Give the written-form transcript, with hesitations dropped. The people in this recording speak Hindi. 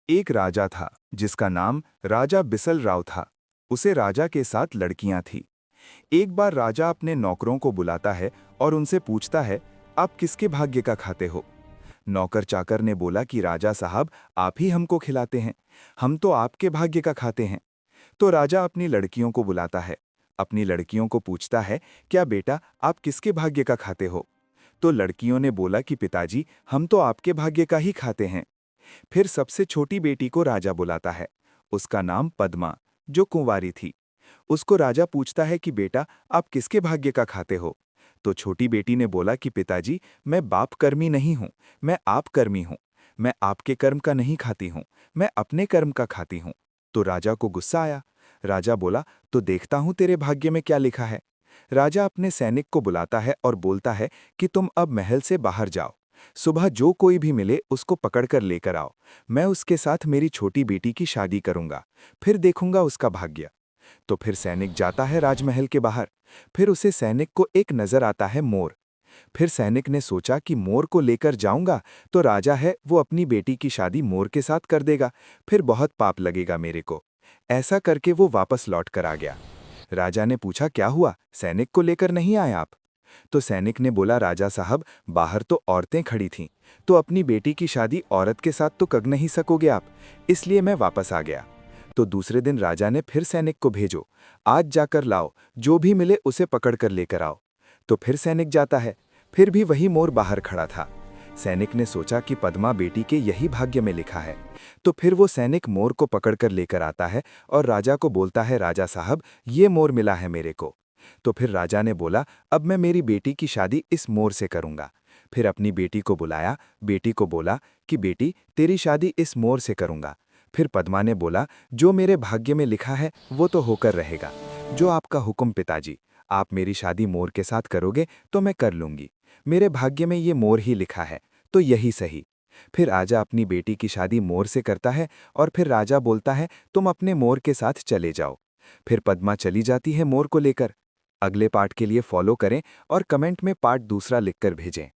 एक राजा था जिसका नाम राजा बिसल राव था। उसे राजा के साथ लड़कियां थीं। एक बार राजा अपने नौकरों को बुलाता है और उनसे पूछता है, आप किसके भाग्य का खाते हो? नौकर चाकर ने बोला कि राजा साहब, आप ही हमको खिलाते हैं, हम तो आपके भाग्य का खाते हैं। तो राजा अपनी लड़कियों को बुलाता है। अपनी लड़कियों को पूछता है, क्या बेटा आप किसके भाग्य का खाते हो? तो लड़कियों ने बोला कि पिताजी, हम तो आपके भाग्य का ही खाते हैं। फिर सबसे छोटी बेटी को राजा बुलाता है। उसका नाम पद्मा, जो कुंवारी थी। उसको राजा पूछता है कि बेटा आप किसके भाग्य का खाते हो? तो छोटी बेटी ने बोला कि पिताजी, मैं बाप कर्मी नहीं हूं, मैं आप कर्मी हूं। मैं आपके कर्म का नहीं खाती हूं, मैं अपने कर्म का खाती हूं। तो राजा को गुस्सा आया। राजा बोला, तो देखता हूं तेरे भाग्य में क्या लिखा है। राजा अपने सैनिक को बुलाता है और बोलता है कि तुम अब महल से बाहर जाओ। सुबह जो कोई भी मिले उसको पकड़कर लेकर आओ। मैं उसके साथ मेरी छोटी बेटी की शादी करूंगा, फिर देखूंगा उसका भाग्य। तो फिर सैनिक जाता है राजमहल के बाहर। फिर उसे सैनिक को एक नजर आता है मोर। फिर सैनिक ने सोचा कि मोर को लेकर जाऊंगा तो राजा है वो अपनी बेटी की शादी मोर के साथ कर देगा, फिर बहुत पाप लगेगा मेरे को। ऐसा करके वो वापस लौट कर आ गया। राजा ने पूछा, क्या हुआ, सैनिक को लेकर नहीं आए आप? तो सैनिक ने बोला, राजा साहब, बाहर तो औरतें खड़ी थीं, तो अपनी बेटी की शादी औरत के साथ तो कर नहीं सकोगे आप, इसलिए मैं वापस आ गया। तो दूसरे दिन राजा ने फिर सैनिक को भेजो, आज जाकर लाओ, जो भी मिले उसे पकड़कर लेकर आओ। तो फिर सैनिक जाता है, फिर भी वही मोर बाहर खड़ा था। सैनिक ने सोचा कि पद्मा बेटी के यही भाग्य में लिखा है। तो फिर वो सैनिक मोर को पकड़कर लेकर आता है और राजा को बोलता है, राजा साहब, ये मोर मिला है मेरे को। तो फिर राजा ने बोला, अब मैं मेरी बेटी की शादी इस मोर से करूंगा। फिर अपनी बेटी को बुलाया, बेटी को बोला कि बेटी तेरी शादी इस मोर से करूंगा। फिर पद्मा ने बोला, जो मेरे भाग्य में लिखा है वो तो होकर रहेगा। जो आपका हुक्म पिताजी, आप मेरी शादी मोर के साथ करोगे तो मैं कर लूंगी। मेरे भाग्य में ये मोर ही लिखा है, तो यही सही। फिर राजा अपनी बेटी की शादी मोर से करता है और फिर राजा बोलता है, तुम अपने मोर के साथ चले जाओ। फिर पद्मा चली जाती है मोर को लेकर। अगले पार्ट के लिए फॉलो करें और कमेंट में पार्ट दूसरा लिखकर भेजें।